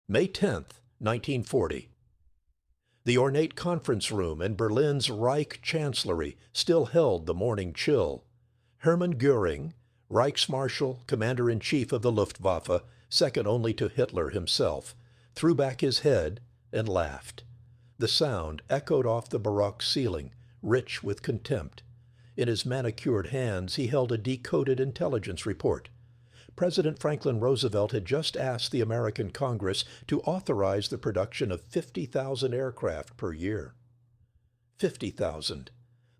May 10th, 1940. The ornate conference room in Berlin's Reich Chancellery still held the morning chill. Hermann Göring, Reichsmarshal, Commander-in-Chief of the Luftwaffe, second only to Hitler himself, threw back his head and laughed. The sound echoed off the Baroque ceiling, rich with contempt. In his manicured hands he held a decoded intelligence report. President Franklin Roosevelt had just asked the American Congress to authorize the production of 50,000 aircraft per year. 50,000.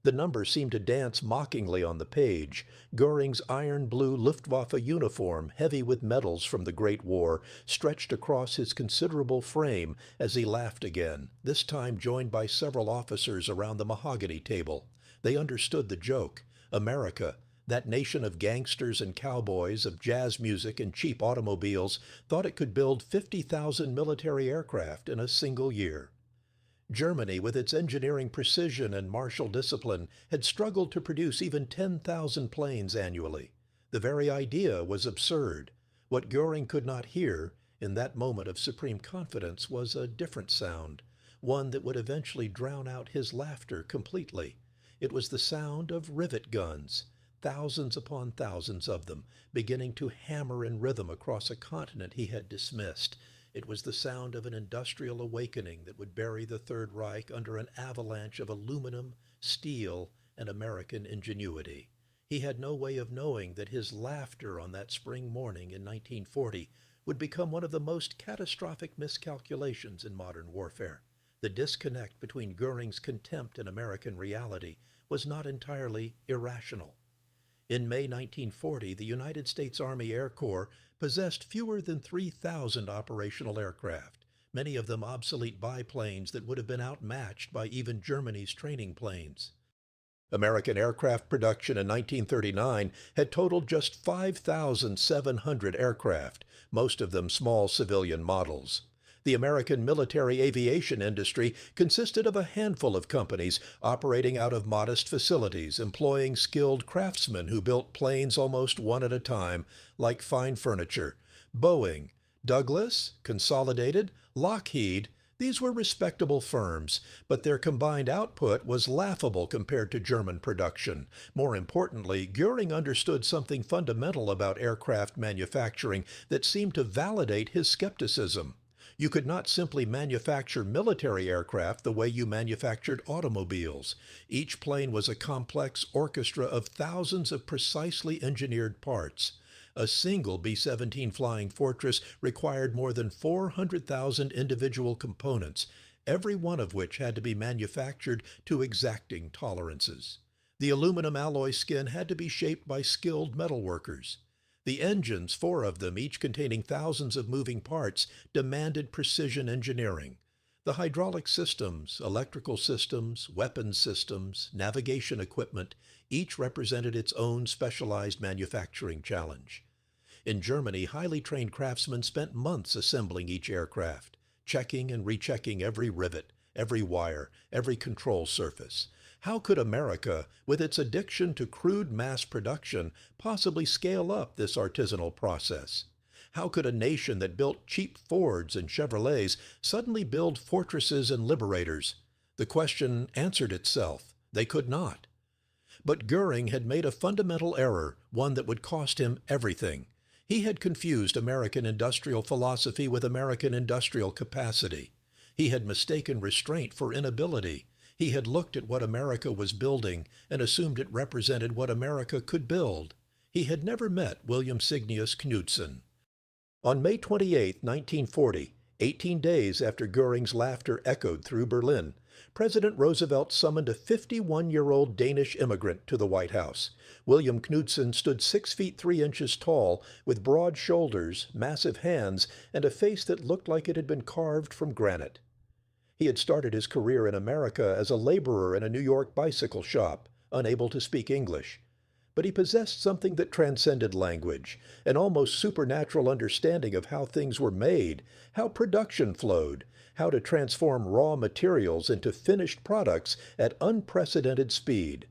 The number seemed to dance mockingly on the page. Göring's iron-blue Luftwaffe uniform, heavy with medals from the Great War, stretched across his considerable frame as he laughed again, this time joined by several officers around the mahogany table. They understood the joke. America, that nation of gangsters and cowboys, of jazz music and cheap automobiles, thought it could build 50,000 military aircraft in a single year. Germany, with its engineering precision and martial discipline, had struggled to produce even 10,000 planes annually. The very idea was absurd. What Göring could not hear, in that moment of supreme confidence, was a different sound, one that would eventually drown out his laughter completely. It was the sound of rivet guns, thousands upon thousands of them, beginning to hammer in rhythm across a continent he had dismissed. It was the sound of an industrial awakening that would bury the Third Reich under an avalanche of aluminum, steel, and American ingenuity. He had no way of knowing that his laughter on that spring morning in 1940 would become one of the most catastrophic miscalculations in modern warfare. The disconnect between Göring's contempt and American reality was not entirely irrational. In May 1940, the United States Army Air Corps possessed fewer than 3,000 operational aircraft, many of them obsolete biplanes that would have been outmatched by even Germany's training planes. American aircraft production in 1939 had totaled just 5,700 aircraft, most of them small civilian models. The American military aviation industry consisted of a handful of companies operating out of modest facilities, employing skilled craftsmen who built planes almost one at a time, like fine furniture. Boeing, Douglas, Consolidated, Lockheed, these were respectable firms, but their combined output was laughable compared to German production. More importantly, Göring understood something fundamental about aircraft manufacturing that seemed to validate his skepticism. You could not simply manufacture military aircraft the way you manufactured automobiles. Each plane was a complex orchestra of thousands of precisely engineered parts. A single B-17 Flying Fortress required more than 400,000 individual components, every one of which had to be manufactured to exacting tolerances. The aluminum alloy skin had to be shaped by skilled metalworkers. The engines, 4 of them, each containing thousands of moving parts, demanded precision engineering. The hydraulic systems, electrical systems, weapons systems, navigation equipment, each represented its own specialized manufacturing challenge. In Germany, highly trained craftsmen spent months assembling each aircraft, checking and rechecking every rivet, every wire, every control surface. How could America, with its addiction to crude mass production, possibly scale up this artisanal process? How could a nation that built cheap Fords and Chevrolets suddenly build fortresses and liberators? The question answered itself. They could not. But Göring had made a fundamental error, one that would cost him everything. He had confused American industrial philosophy with American industrial capacity. He had mistaken restraint for inability. He had looked at what America was building and assumed it represented what America could build. He had never met William Knudsen. On May 28, 1940, 18 days after Göring's laughter echoed through Berlin, President Roosevelt summoned a 51-year-old Danish immigrant to the White House. William Knudsen stood 6 feet 3 inches tall, with broad shoulders, massive hands, and a face that looked like it had been carved from granite. He had started his career in America as a laborer in a New York bicycle shop, unable to speak English. But he possessed something that transcended language, an almost supernatural understanding of how things were made, how production flowed, how to transform raw materials into finished products at unprecedented speed.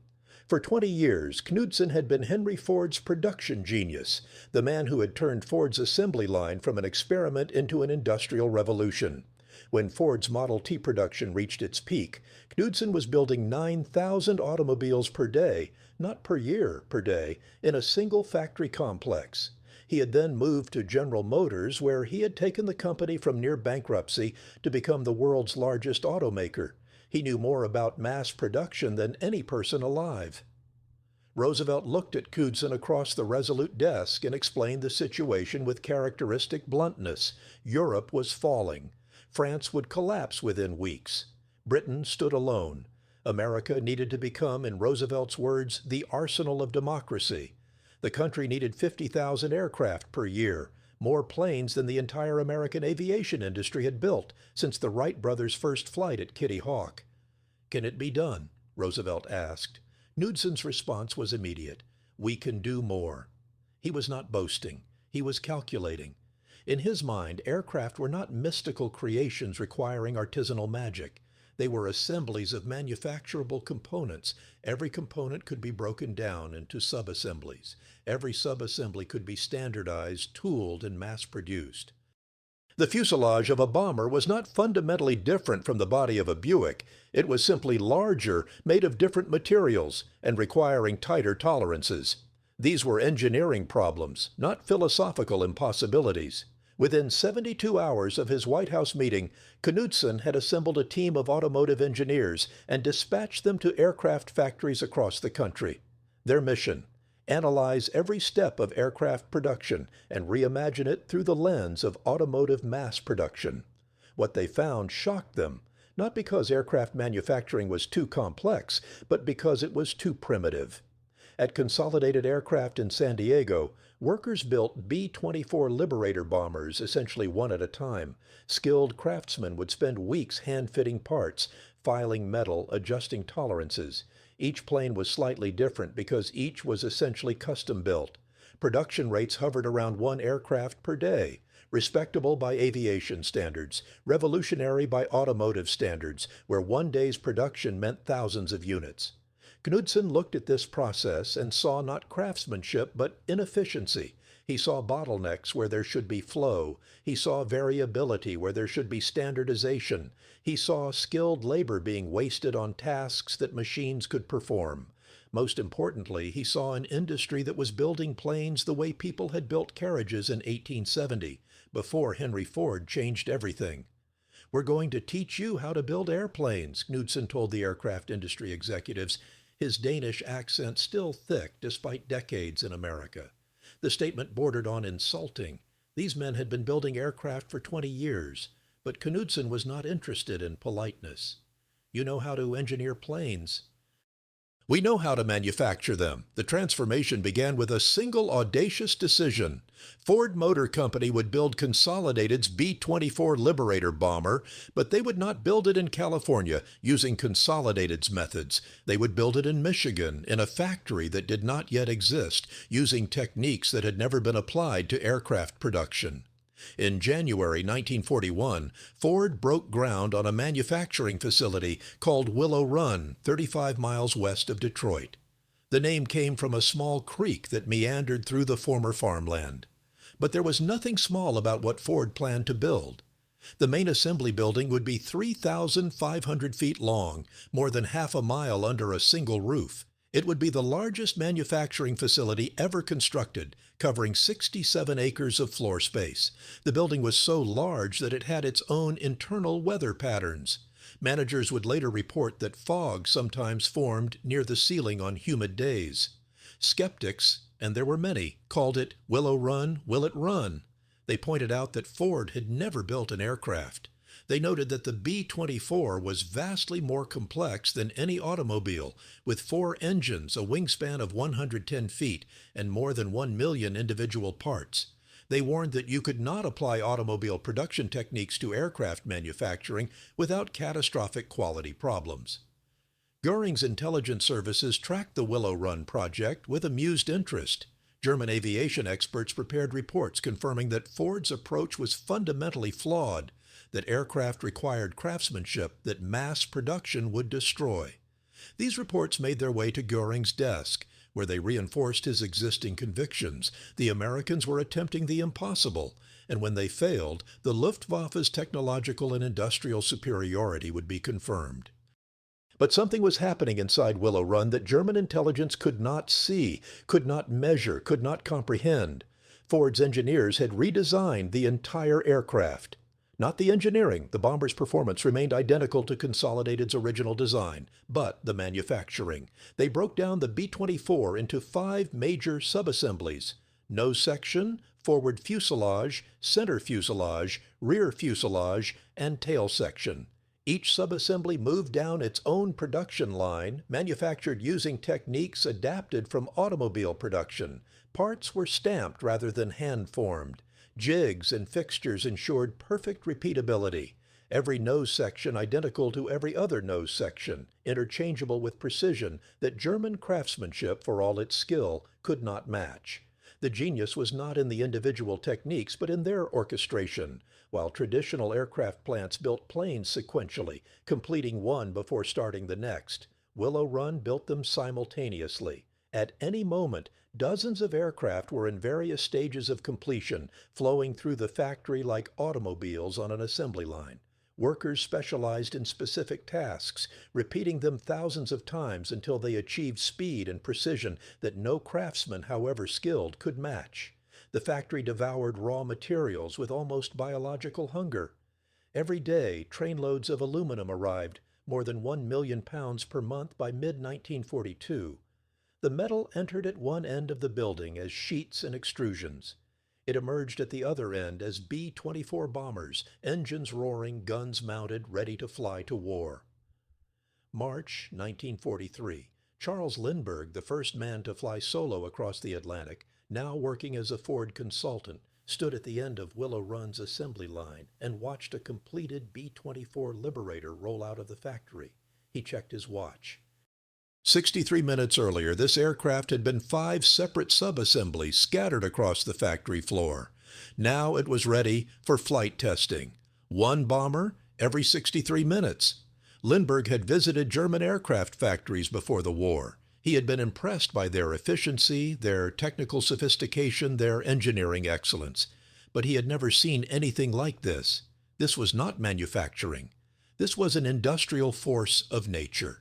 For 20 years, Knudsen had been Henry Ford's production genius, the man who had turned Ford's assembly line from an experiment into an industrial revolution. When Ford's Model T production reached its peak, Knudsen was building 9,000 automobiles per day, not per year, per day, in a single factory complex. He had then moved to General Motors, where he had taken the company from near bankruptcy to become the world's largest automaker. He knew more about mass production than any person alive. Roosevelt looked at Knudsen across the resolute desk and explained the situation with characteristic bluntness. Europe was falling. France would collapse within weeks. Britain stood alone. America needed to become, in Roosevelt's words, the arsenal of democracy. The country needed 50,000 aircraft per year, more planes than the entire American aviation industry had built since the Wright brothers' first flight at Kitty Hawk. "Can it be done?" Roosevelt asked. Knudsen's response was immediate. "We can do more." He was not boasting. He was calculating. In his mind, aircraft were not mystical creations requiring artisanal magic. They were assemblies of manufacturable components. Every component could be broken down into subassemblies. Every subassembly could be standardized, tooled, and mass-produced. The fuselage of a bomber was not fundamentally different from the body of a Buick. It was simply larger, made of different materials, and requiring tighter tolerances. These were engineering problems, not philosophical impossibilities. Within 72 hours of his White House meeting, Knudsen had assembled a team of automotive engineers and dispatched them to aircraft factories across the country. Their mission: analyze every step of aircraft production and reimagine it through the lens of automotive mass production. What they found shocked them, not because aircraft manufacturing was too complex, but because it was too primitive. At Consolidated Aircraft in San Diego, workers built B-24 Liberator bombers, essentially one at a time. Skilled craftsmen would spend weeks hand-fitting parts, filing metal, adjusting tolerances. Each plane was slightly different because each was essentially custom-built. Production rates hovered around one aircraft per day, respectable by aviation standards, revolutionary by automotive standards, where one day's production meant thousands of units. Knudsen looked at this process and saw not craftsmanship but inefficiency. He saw bottlenecks where there should be flow. He saw variability where there should be standardization. He saw skilled labor being wasted on tasks that machines could perform. Most importantly, he saw an industry that was building planes the way people had built carriages in 1870, before Henry Ford changed everything. "We're going to teach you how to build airplanes," Knudsen told the aircraft industry executives, his Danish accent still thick despite decades in America. The statement bordered on insulting. These men had been building aircraft for 20 years, but Knudsen was not interested in politeness. "You know how to engineer planes." "We know how to manufacture them." The transformation began with a single audacious decision. Ford Motor Company would build Consolidated's B-24 Liberator bomber, but they would not build it in California using Consolidated's methods. They would build it in Michigan, in a factory that did not yet exist, using techniques that had never been applied to aircraft production. In January 1941, Ford broke ground on a manufacturing facility called Willow Run, 35 miles west of Detroit. The name came from a small creek that meandered through the former farmland. But there was nothing small about what Ford planned to build. The main assembly building would be 3,500 feet long, more than half a mile under a single roof. It would be the largest manufacturing facility ever constructed, covering 67 acres of floor space. The building was so large that it had its own internal weather patterns. Managers would later report that fog sometimes formed near the ceiling on humid days. Skeptics, and there were many, called it "Willow Run, Will It Run?" They pointed out that Ford had never built an aircraft. They noted that the B-24 was vastly more complex than any automobile, with 4 engines, a wingspan of 110 feet, and more than 1 million individual parts. They warned that you could not apply automobile production techniques to aircraft manufacturing without catastrophic quality problems. Goring's intelligence services tracked the Willow Run project with amused interest. German aviation experts prepared reports confirming that Ford's approach was fundamentally flawed, that aircraft required craftsmanship that mass production would destroy. These reports made their way to Göring's desk, where they reinforced his existing convictions. The Americans were attempting the impossible, and when they failed, the Luftwaffe's technological and industrial superiority would be confirmed. But something was happening inside Willow Run that German intelligence could not see, could not measure, could not comprehend. Ford's engineers had redesigned the entire aircraft. Not the engineering, the bomber's performance remained identical to Consolidated's original design, but the manufacturing. They broke down the B-24 into 5 major subassemblies: nose section, forward fuselage, center fuselage, rear fuselage, and tail section. Each subassembly moved down its own production line, manufactured using techniques adapted from automobile production. Parts were stamped rather than hand-formed. Jigs and fixtures ensured perfect repeatability. Every nose section identical to every other nose section, interchangeable with precision that German craftsmanship, for all its skill, could not match. The genius was not in the individual techniques, but in their orchestration. While traditional aircraft plants built planes sequentially, completing one before starting the next, Willow Run built them simultaneously. At any moment, dozens of aircraft were in various stages of completion, flowing through the factory like automobiles on an assembly line. Workers specialized in specific tasks, repeating them thousands of times until they achieved speed and precision that no craftsman, however skilled, could match. The factory devoured raw materials with almost biological hunger. Every day, trainloads of aluminum arrived, more than 1 million pounds per month by mid-1942. The metal entered at one end of the building as sheets and extrusions. It emerged at the other end as B-24 bombers, engines roaring, guns mounted, ready to fly to war. March 1943. Charles Lindbergh, the first man to fly solo across the Atlantic, now working as a Ford consultant, stood at the end of Willow Run's assembly line and watched a completed B-24 Liberator roll out of the factory. He checked his watch. 63 minutes earlier, this aircraft had been 5 separate subassemblies scattered across the factory floor. Now it was ready for flight testing. 1 bomber every 63 minutes. Lindbergh had visited German aircraft factories before the war. He had been impressed by their efficiency, their technical sophistication, their engineering excellence. But he had never seen anything like this. This was not manufacturing. This was an industrial force of nature.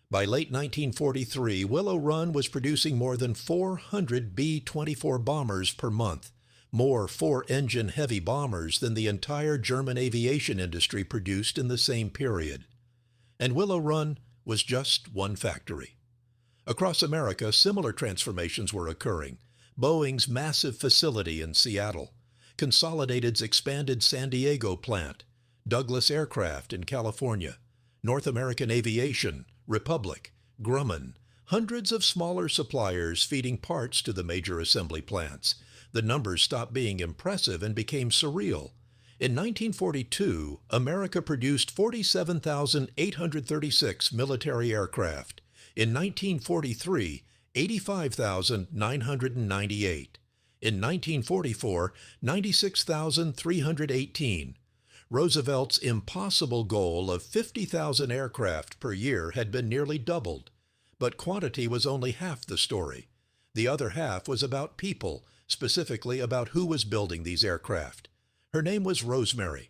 By late 1943, Willow Run was producing more than 400 B-24 bombers per month, more 4-engine heavy bombers than the entire German aviation industry produced in the same period. And Willow Run was just one factory. Across America, similar transformations were occurring. Boeing's massive facility in Seattle, Consolidated's expanded San Diego plant, Douglas Aircraft in California, North American Aviation, Republic, Grumman, hundreds of smaller suppliers feeding parts to the major assembly plants. The numbers stopped being impressive and became surreal. In 1942, America produced 47,836 military aircraft. In 1943, 85,998. In 1944, 96,318. Roosevelt's impossible goal of 50,000 aircraft per year had been nearly doubled. But quantity was only half the story. The other half was about people, specifically about who was building these aircraft. Her name was Rosemary.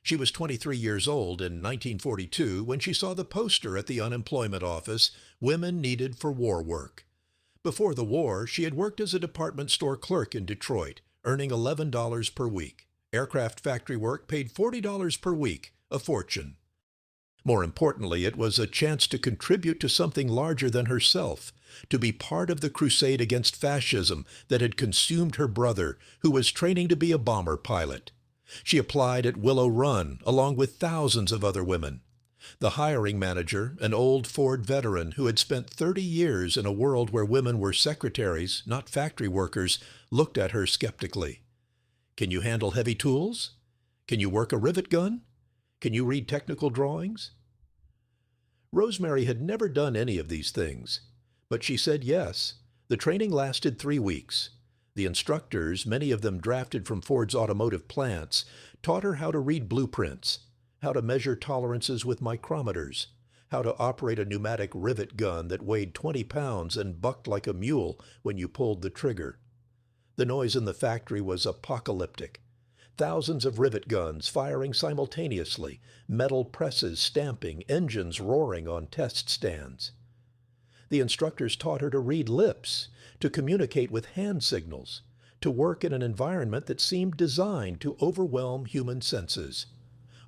She was 23 years old in 1942 when she saw the poster at the unemployment office, "Women Needed for War Work." Before the war, she had worked as a department store clerk in Detroit, earning $11 per week. Aircraft factory work paid $40 per week, a fortune. More importantly, it was a chance to contribute to something larger than herself, to be part of the crusade against fascism that had consumed her brother, who was training to be a bomber pilot. She applied at Willow Run, along with thousands of other women. The hiring manager, an old Ford veteran who had spent 30 years in a world where women were secretaries, not factory workers, looked at her skeptically. Can you handle heavy tools? Can you work a rivet gun? Can you read technical drawings? Rosemary had never done any of these things, but she said yes. The training lasted 3 weeks. The instructors, many of them drafted from Ford's automotive plants, taught her how to read blueprints, how to measure tolerances with micrometers, how to operate a pneumatic rivet gun that weighed 20 pounds and bucked like a mule when you pulled the trigger. The noise in the factory was apocalyptic. Thousands of rivet guns firing simultaneously, metal presses stamping, engines roaring on test stands. The instructors taught her to read lips, to communicate with hand signals, to work in an environment that seemed designed to overwhelm human senses.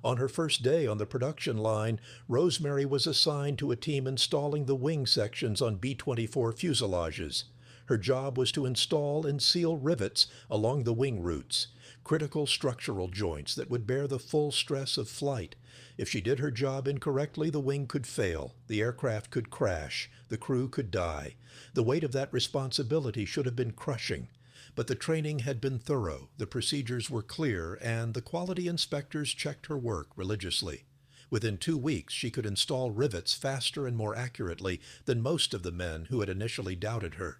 On her first day on the production line, Rosemary was assigned to a team installing the wing sections on B-24 fuselages. Her job was to install and seal rivets along the wing roots, critical structural joints that would bear the full stress of flight. If she did her job incorrectly, the wing could fail, the aircraft could crash, the crew could die. The weight of that responsibility should have been crushing. But the training had been thorough, the procedures were clear, and the quality inspectors checked her work religiously. Within 2 weeks, she could install rivets faster and more accurately than most of the men who had initially doubted her.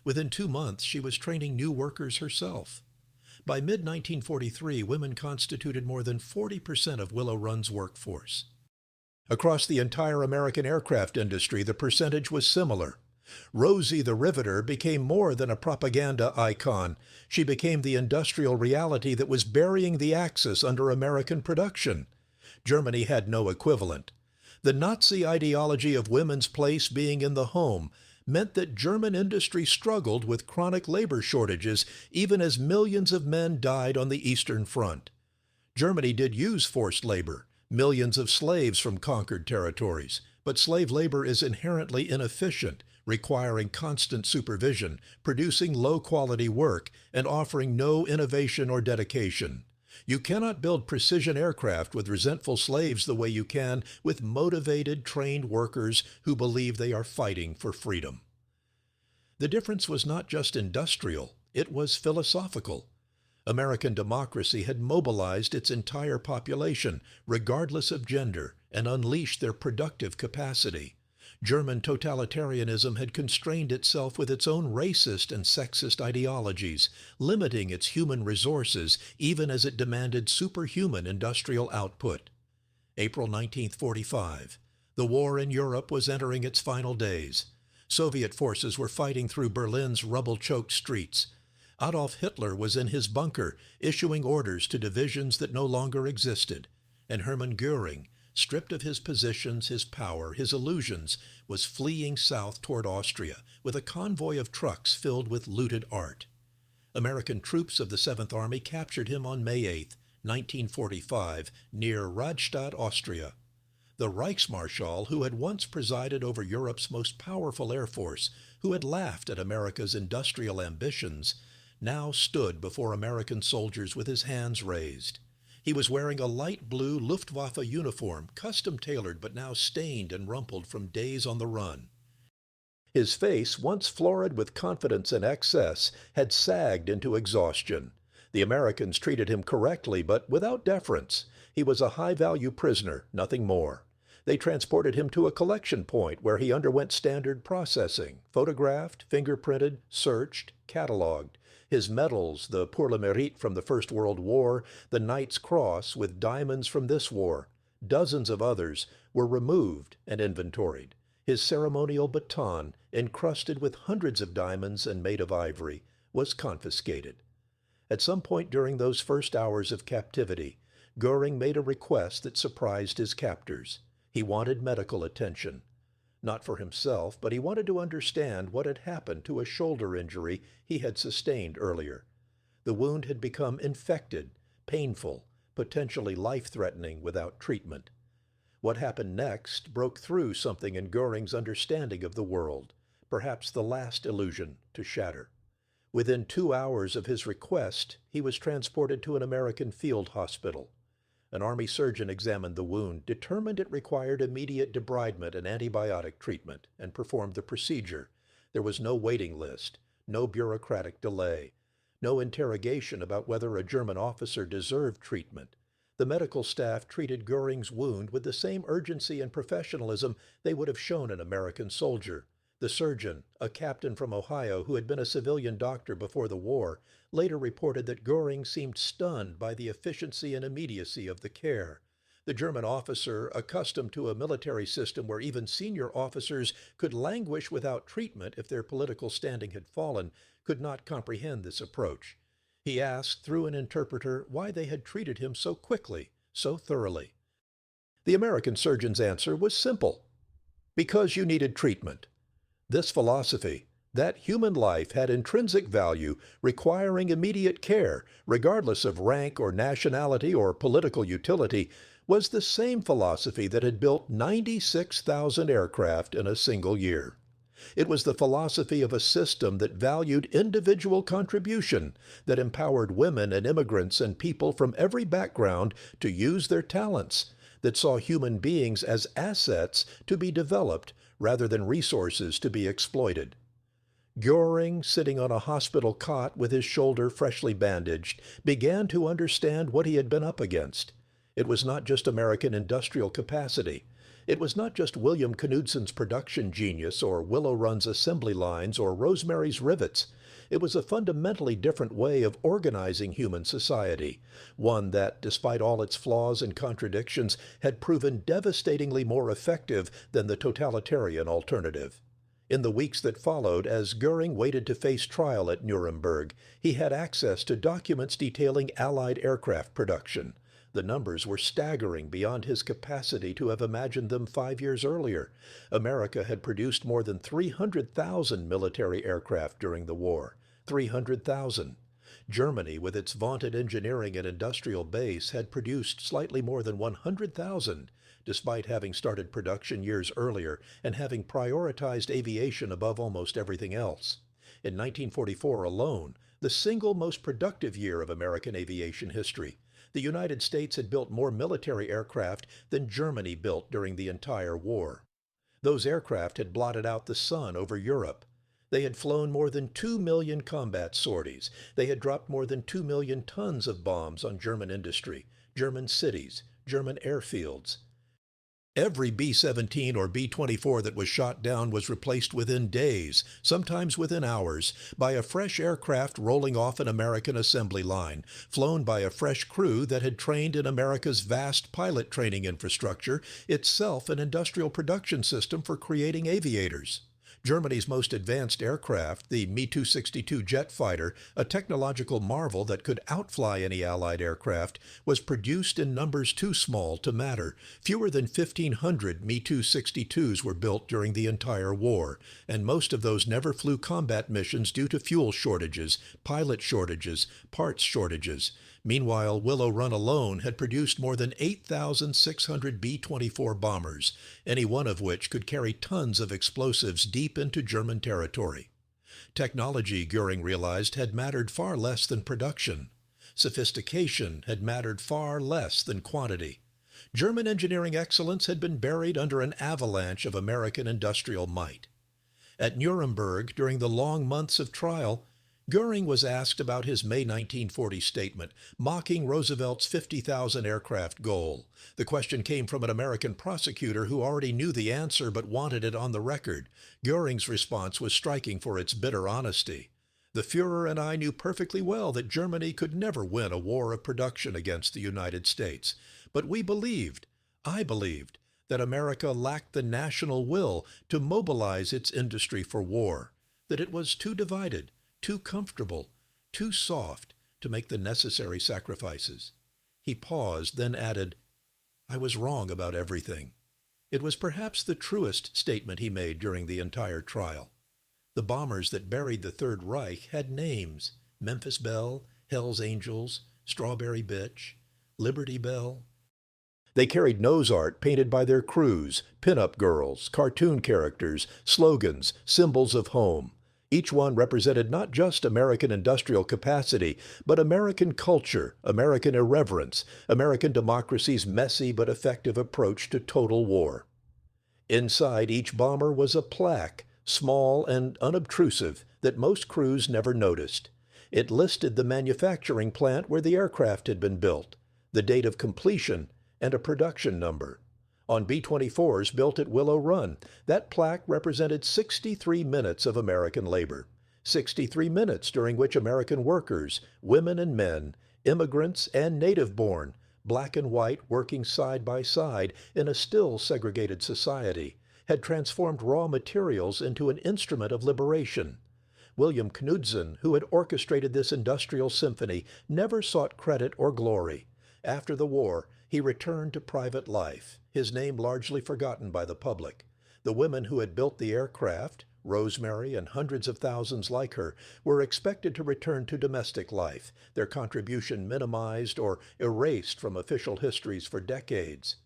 Within 2 months, she was training new workers herself. By mid-1943, women constituted more than 40% of Willow Run's workforce. Across the entire American aircraft industry, the percentage was similar. Rosie the Riveter became more than a propaganda icon. She became the industrial reality that was burying the Axis under American production. Germany had no equivalent. The Nazi ideology of women's place being in the home meant that German industry struggled with chronic labor shortages even as millions of men died on the Eastern Front. Germany did use forced labor, millions of slaves from conquered territories, but slave labor is inherently inefficient, requiring constant supervision, producing low-quality work, and offering no innovation or dedication. You cannot build precision aircraft with resentful slaves the way you can with motivated, trained workers who believe they are fighting for freedom. The difference was not just industrial, it was philosophical. American democracy had mobilized its entire population, regardless of gender, and unleashed their productive capacity. German totalitarianism had constrained itself with its own racist and sexist ideologies, limiting its human resources even as it demanded superhuman industrial output. April 1945. The war in Europe was entering its final days. Soviet forces were fighting through Berlin's rubble-choked streets. Adolf Hitler was in his bunker, issuing orders to divisions that no longer existed. And Hermann Göring, stripped of his positions, his power, his illusions, was fleeing south toward Austria with a convoy of trucks filled with looted art. American troops of the 7th Army captured him on May 8, 1945, near Rastatt, Austria. The Reichsmarschall, who had once presided over Europe's most powerful air force, who had laughed at America's industrial ambitions, now stood before American soldiers with his hands raised. He was wearing a light blue Luftwaffe uniform, custom-tailored but now stained and rumpled from days on the run. His face, once florid with confidence and excess, had sagged into exhaustion. The Americans treated him correctly, but without deference. He was a high-value prisoner, nothing more. They transported him to a collection point where he underwent standard processing, photographed, fingerprinted, searched, cataloged. His medals, the Pour le Mérite from the First World War, the Knight's Cross with diamonds from this war, dozens of others, were removed and inventoried. His ceremonial baton, encrusted with hundreds of diamonds and made of ivory, was confiscated. At some point during those first hours of captivity, Goring made a request that surprised his captors. He wanted medical attention. Not for himself, but he wanted to understand what had happened to a shoulder injury he had sustained earlier. The wound had become infected, painful, potentially life-threatening without treatment. What happened next broke through something in Goring's understanding of the world, perhaps the last illusion to shatter. Within 2 hours of his request, he was transported to an American field hospital. An Army surgeon examined the wound, determined it required immediate debridement and antibiotic treatment, and performed the procedure. There was no waiting list, no bureaucratic delay, no interrogation about whether a German officer deserved treatment. The medical staff treated Goring's wound with the same urgency and professionalism they would have shown an American soldier. The surgeon, a captain from Ohio who had been a civilian doctor before the war, later reported that Goring seemed stunned by the efficiency and immediacy of the care. The German officer, accustomed to a military system where even senior officers could languish without treatment if their political standing had fallen, could not comprehend this approach. He asked through an interpreter why they had treated him so quickly, so thoroughly. The American surgeon's answer was simple: because you needed treatment. This philosophy, that human life had intrinsic value requiring immediate care, regardless of rank or nationality or political utility, was the same philosophy that had built 96,000 aircraft in a single year. It was the philosophy of a system that valued individual contribution, that empowered women and immigrants and people from every background to use their talents, that saw human beings as assets to be developed rather than resources to be exploited. Goring, sitting on a hospital cot with his shoulder freshly bandaged, began to understand what he had been up against. It was not just American industrial capacity. It was not just William Knudsen's production genius or Willow Run's assembly lines or Rosemary's rivets. It was a fundamentally different way of organizing human society, one that, despite all its flaws and contradictions, had proven devastatingly more effective than the totalitarian alternative. In the weeks that followed, as Göring waited to face trial at Nuremberg, he had access to documents detailing Allied aircraft production. The numbers were staggering beyond his capacity to have imagined them 5 years earlier. America had produced more than 300,000 military aircraft during the war. 300,000. Germany, with its vaunted engineering and industrial base, had produced slightly more than 100,000, despite having started production years earlier and having prioritized aviation above almost everything else. In 1944 alone, the single most productive year of American aviation history, the United States had built more military aircraft than Germany built during the entire war. Those aircraft had blotted out the sun over Europe. They had flown more than 2 million combat sorties. They had dropped more than 2 million tons of bombs on German industry, German cities, German airfields. Every B-17 or B-24 that was shot down was replaced within days, sometimes within hours, by a fresh aircraft rolling off an American assembly line, flown by a fresh crew that had trained in America's vast pilot training infrastructure, itself an industrial production system for creating aviators. Germany's most advanced aircraft, the Me-262 jet fighter, a technological marvel that could outfly any Allied aircraft, was produced in numbers too small to matter. Fewer than 1,500 Me-262s were built during the entire war, and most of those never flew combat missions due to fuel shortages, pilot shortages, parts shortages. Meanwhile, Willow Run alone had produced more than 8,600 B-24 bombers, any one of which could carry tons of explosives deep into German territory. Technology, Göring realized, had mattered far less than production. Sophistication had mattered far less than quantity. German engineering excellence had been buried under an avalanche of American industrial might. At Nuremberg, during the long months of trial, Göring was asked about his May 1940 statement, mocking Roosevelt's 50,000 aircraft goal. The question came from an American prosecutor who already knew the answer but wanted it on the record. Göring's response was striking for its bitter honesty. The Führer and I knew perfectly well that Germany could never win a war of production against the United States. But we believed, I believed, that America lacked the national will to mobilize its industry for war, that it was too divided, too comfortable, too soft to make the necessary sacrifices. He paused, then added, I was wrong about everything. It was perhaps the truest statement he made during the entire trial. The bombers that buried the Third Reich had names: Memphis Belle, Hell's Angels, Strawberry Bitch, Liberty Bell. They carried nose art painted by their crews, pin-up girls, cartoon characters, slogans, symbols of home. Each one represented not just American industrial capacity, but American culture, American irreverence, American democracy's messy but effective approach to total war. Inside each bomber was a plaque, small and unobtrusive, that most crews never noticed. It listed the manufacturing plant where the aircraft had been built, the date of completion, and a production number. On B-24s built at Willow Run, that plaque represented 63 minutes of American labor. 63 minutes during which American workers, women and men, immigrants and native-born, Black and white working side by side in a still segregated society had transformed raw materials into an instrument of liberation. William Knudsen, who had orchestrated this industrial symphony, never sought credit or glory. After the war, he returned to private life, his name largely forgotten by the public. The women who had built the aircraft, Rosemary and hundreds of thousands like her, were expected to return to domestic life, their contribution minimized or erased from official histories for decades.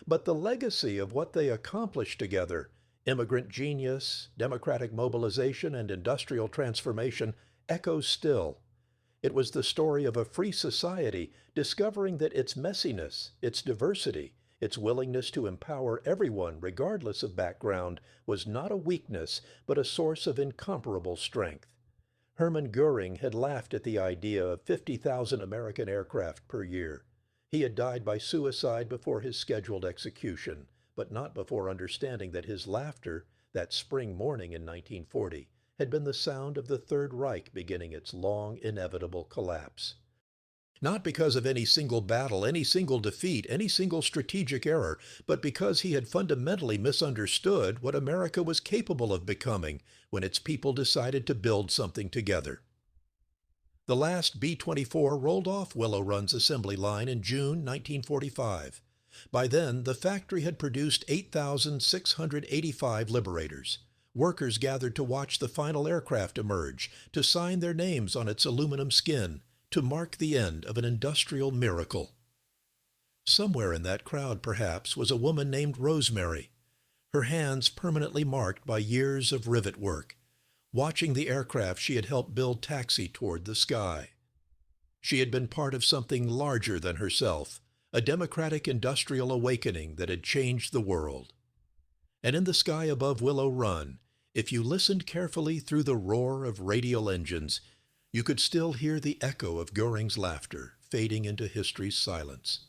But the legacy of what they accomplished together, immigrant genius, democratic mobilization, and industrial transformation, echoes still. It was the story of a free society discovering that its messiness, its diversity, its willingness to empower everyone regardless of background was not a weakness, but a source of incomparable strength. Hermann Göring had laughed at the idea of 50,000 American aircraft per year. He had died by suicide before his scheduled execution, but not before understanding that his laughter, that spring morning in 1940, had been the sound of the Third Reich beginning its long, inevitable collapse. Not because of any single battle, any single defeat, any single strategic error, but because he had fundamentally misunderstood what America was capable of becoming when its people decided to build something together. The last B-24 rolled off Willow Run's assembly line in June 1945. By then, the factory had produced 8,685 liberators. Workers gathered to watch the final aircraft emerge, to sign their names on its aluminum skin, to mark the end of an industrial miracle. Somewhere in that crowd, perhaps, was a woman named Rosemary, her hands permanently marked by years of rivet work, watching the aircraft she had helped build taxi toward the sky. She had been part of something larger than herself, a democratic industrial awakening that had changed the world. And in the sky above Willow Run, if you listened carefully through the roar of radial engines, you could still hear the echo of Goring's laughter fading into history's silence.